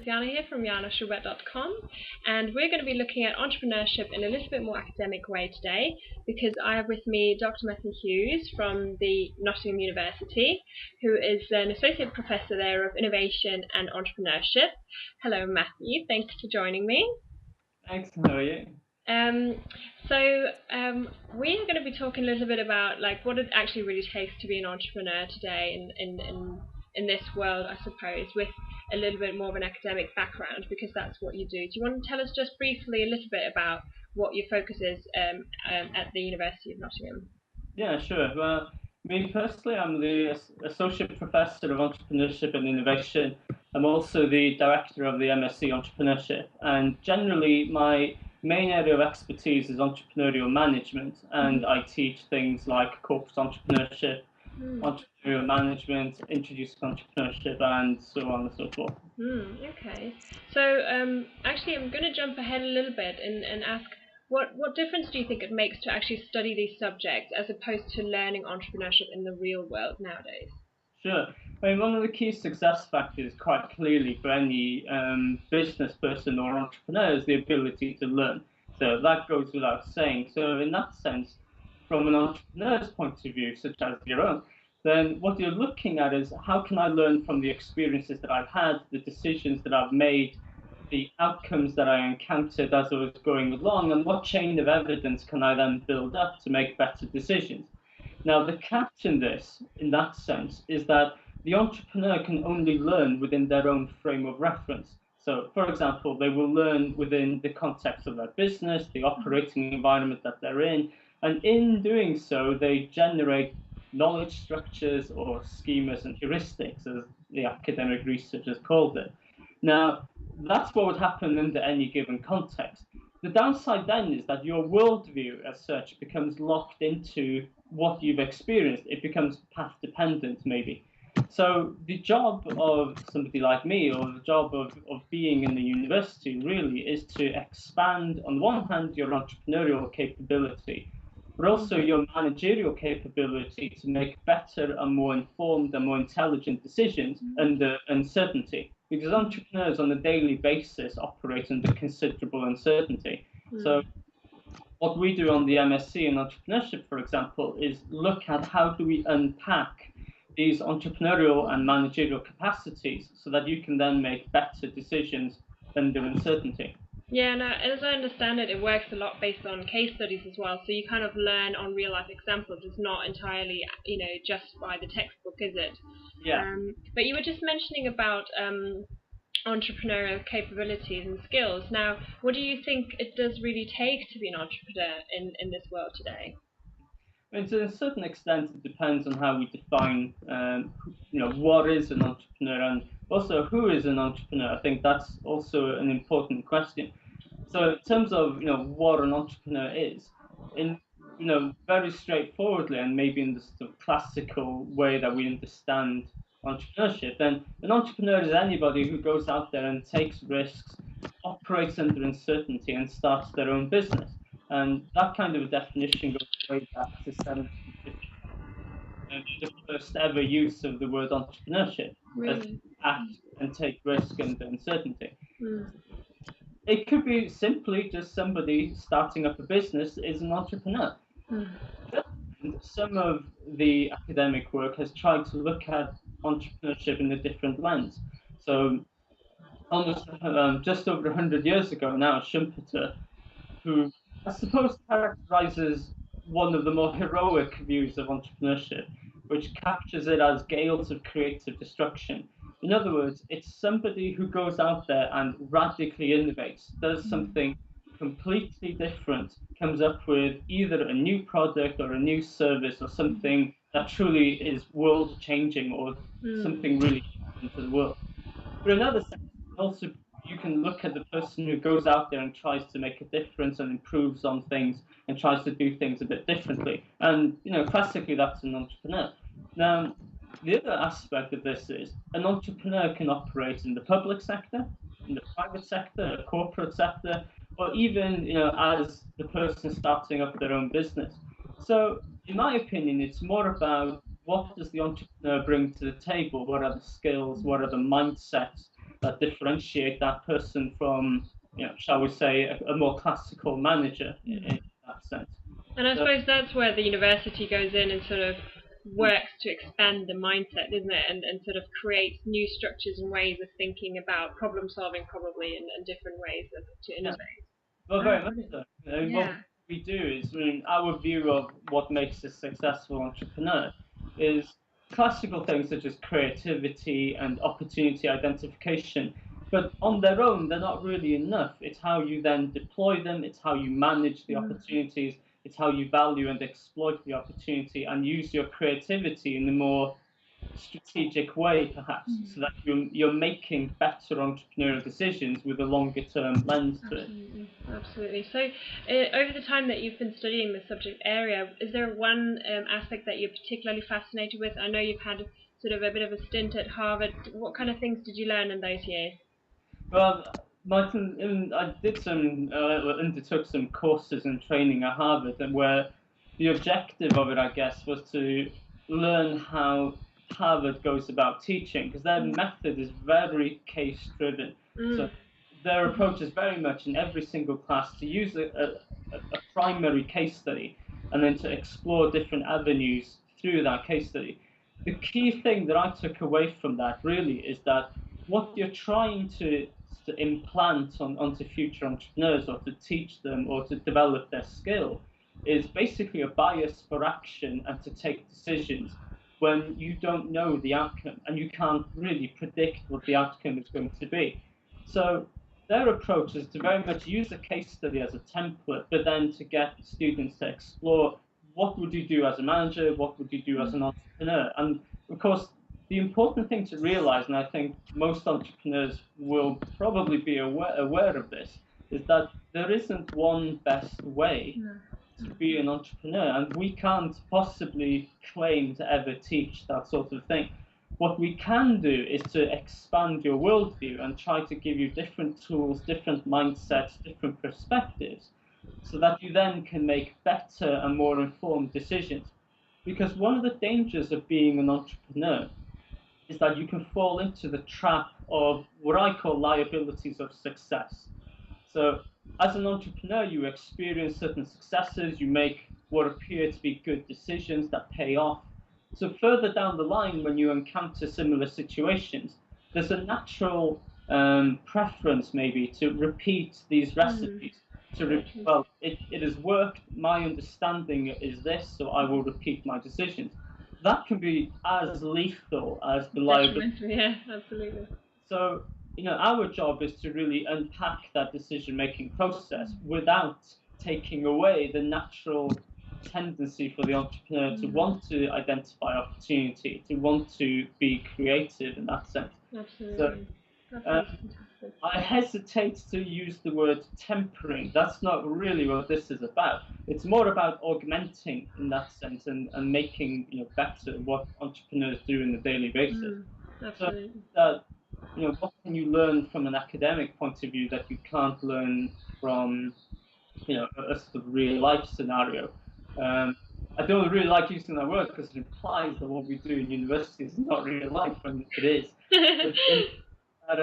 It's Jana here from janashubert.com, and we're going to be looking at entrepreneurship in a little bit more academic way today because I have with me Dr. Mathew Hughes from the Nottingham University, who is an Associate Professor there of Innovation and Entrepreneurship. Hello Matthew, thanks for joining me. Thanks, how are you? We're going to be talking a little bit about what it actually really takes to be an entrepreneur today in this world, I suppose, with a little bit more of an academic background, because that's what you do. Do you want to tell us just briefly a little bit about what your focus is at the University of Nottingham? Yeah, sure. Well, me personally, I'm the Associate Professor of Entrepreneurship and Innovation. I'm also the Director of the MSc Entrepreneurship, and generally my main area of expertise is entrepreneurial management, and I teach things like corporate entrepreneurship, entrepreneurial management, introducing entrepreneurship, and so on and so forth. Okay. So actually, I'm going to jump ahead a little bit and ask, what difference do you think it makes to actually study these subjects as opposed to learning entrepreneurship in the real world nowadays? Sure. I mean, one of the key success factors, quite clearly, for any business person or entrepreneur is the ability to learn. So that goes without saying. So in that sense, from an entrepreneur's point of view, such as your own, then what you're looking at is how can I learn from the experiences that I've had, the decisions that I've made, the outcomes that I encountered as I was going along, and what chain of evidence can I then build up to make better decisions. Now, the catch in this, in that sense, is that the entrepreneur can only learn within their own frame of reference. So, for example, they will learn within the context of their business, the operating environment that they're in, and in doing so, they generate knowledge structures or schemas and heuristics, as the academic researchers called it. Now, that's what would happen under any given context. The downside then is that your worldview as such becomes locked into what you've experienced. It becomes path dependent, maybe. So the job of somebody like me, or the job of being in the university, really is to expand, on one hand, your entrepreneurial capability, but also your managerial capability to make better and more informed and more intelligent decisions under uncertainty. Because entrepreneurs on a daily basis operate under considerable uncertainty. So what we do on the MSc in entrepreneurship, for example, is look at how do we unpack these entrepreneurial and managerial capacities so that you can then make better decisions under uncertainty. Yeah, no, as I understand it, it works a lot based on case studies as well. So you kind of learn on real life examples. It's not entirely, just by the textbook, is it? Yeah. But you were just mentioning about entrepreneurial capabilities and skills. Now, what do you think it does really take to be an entrepreneur in this world today? I mean, to a certain extent, it depends on how we define, what is an entrepreneur, and also who is an entrepreneur. I think that's also an important question. So, in terms of what an entrepreneur is, in very straightforwardly, and maybe in the sort of classical way that we understand entrepreneurship, then an entrepreneur is anybody who goes out there and takes risks, operates under uncertainty, and starts their own business. And that kind of a definition goes way back to 1750. The first ever use of the word entrepreneurship as act and take risk and uncertainty. It could be simply just somebody starting up a business is an entrepreneur. Some of the academic work has tried to look at entrepreneurship in a different lens. So almost just over 100 years ago now, Schumpeter, who I suppose characterizes one of the more heroic views of entrepreneurship, which captures it as gales of creative destruction. In other words, it's somebody who goes out there and radically innovates, does something completely different, comes up with either a new product or a new service or something that truly is world changing or something really into the world. But in another sense, also you can look at the person who goes out there and tries to make a difference and improves on things and tries to do things a bit differently. And classically, that's an entrepreneur. Now, the other aspect of this is an entrepreneur can operate in the public sector, in the private sector, the corporate sector, or even as the person starting up their own business. So, in my opinion, it's more about what does the entrepreneur bring to the table? What are the skills? What are the mindsets that differentiate that person from, shall we say, a more classical manager in that sense. And I suppose that's where the university goes in and sort of works to expand the mindset, isn't it? And sort of creates new structures and ways of thinking about problem solving, probably, and different ways to innovate. Well, very much so. What Yeah. we do is, our view of what makes a successful entrepreneur is classical things such as creativity and opportunity identification. But on their own, they're not really enough. It's how you then deploy them, it's how you manage the opportunities, it's how you value and exploit the opportunity and use your creativity in a more strategic way, perhaps, so that you're making better entrepreneurial decisions with a longer term lens to it. Absolutely. So, over the time that you've been studying the subject area, is there one aspect that you're particularly fascinated with? I know you've had sort of a bit of a stint at Harvard. What kind of things did you learn in those years? Well, Martin, I undertook some courses and training at Harvard, and where the objective of it, I guess, was to learn how Harvard goes about teaching, because their method is very case driven. So their approach is very much in every single class to use a primary case study and then to explore different avenues through that case study. The key thing that I took away from that really is that what you're trying to implant onto future entrepreneurs, or to teach them, or to develop their skill, is basically a bias for action and to take decisions when you don't know the outcome and you can't really predict what the outcome is going to be. So their approach is to very much use a case study as a template, but then to get students to explore what would you do as a manager, what would you do as an entrepreneur. And of course, the important thing to realize, and I think most entrepreneurs will probably be aware of this, is that there isn't one best way to be an entrepreneur, and we can't possibly claim to ever teach that sort of thing. What we can do is to expand your worldview and try to give you different tools, different mindsets, different perspectives, so that you then can make better and more informed decisions. Because one of the dangers of being an entrepreneur is that you can fall into the trap of what I call liabilities of success. So as an entrepreneur, you experience certain successes, you make what appear to be good decisions that pay off. So further down the line, when you encounter similar situations, there's a natural preference maybe to repeat these recipes. Well, it has worked, my understanding is this, so I will repeat my decisions. That can be as lethal as the liability. Yeah, absolutely. So, our job is to really unpack that decision-making process without taking away the natural tendency for the entrepreneur to want to identify opportunity, to want to be creative in that sense. Absolutely. So, I hesitate to use the word tempering. That's not really what this is about. It's more about augmenting in that sense and making better what entrepreneurs do on a daily basis. Absolutely. So what can you learn from an academic point of view that you can't learn from a sort of real life scenario? I don't really like using that word because it implies that what we do in university is not real life, and it is. But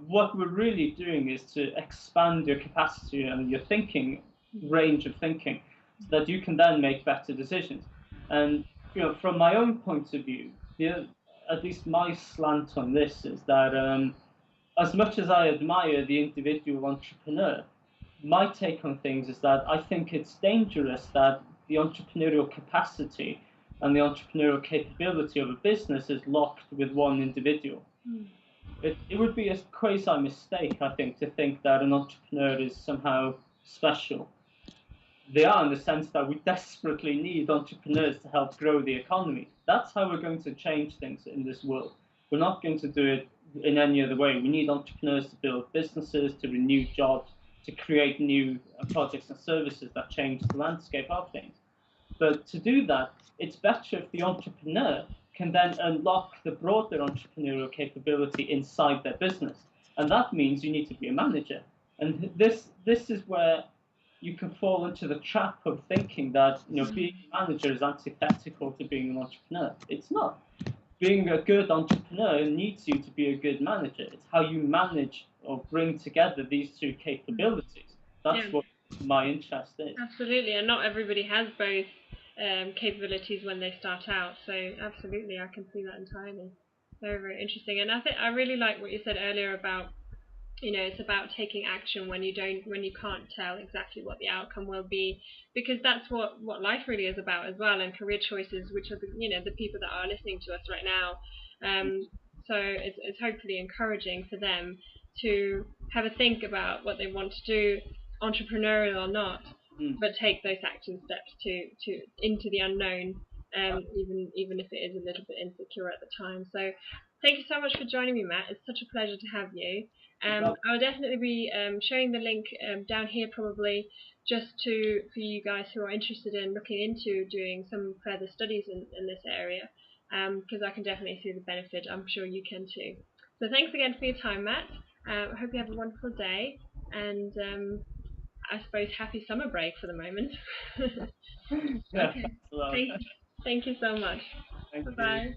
what we're really doing is to expand your capacity and your thinking range of thinking, so that you can then make better decisions. And from my own point of view, at least my slant on this is that as much as I admire the individual entrepreneur, my take on things is that I think it's dangerous that the entrepreneurial capacity and the entrepreneurial capability of a business is locked with one individual. It would be a quasi mistake, I think, to think that an entrepreneur is somehow special. They are, in the sense that we desperately need entrepreneurs to help grow the economy. That's how we're going to change things in this world. We're not going to do it in any other way. We need entrepreneurs to build businesses, to renew jobs, to create new projects and services that change the landscape of things. But to do that, it's better if the entrepreneur can then unlock the broader entrepreneurial capability inside their business. And that means you need to be a manager. And this is where you can fall into the trap of thinking that being a manager is antithetical to being an entrepreneur. It's not. being a good entrepreneur needs you to be a good manager. It's how you manage or bring together these two capabilities. That's Yeah. what my interest is. Absolutely, and not everybody has both capabilities when they start out. So absolutely, I can see that entirely. Very, very interesting. And I think I really like what you said earlier about, it's about taking action when you can't tell exactly what the outcome will be, because that's what life really is about as well, and career choices, which are the people that are listening to us right now. So it's hopefully encouraging for them to have a think about what they want to do, entrepreneurial or not, but take those action steps to into the unknown, even if it is a little bit insecure at the time. So thank you so much for joining me, Matt. It's such a pleasure to have you. I'll definitely be sharing the link down here, probably just for you guys who are interested in looking into doing some further studies in this area, because I can definitely see the benefit. I'm sure you can too. So thanks again for your time, Matt. I hope you have a wonderful day, and I suppose happy summer break for the moment. Yeah, Okay. thanks a lot. Thank you so much. Thank Bye-bye. you.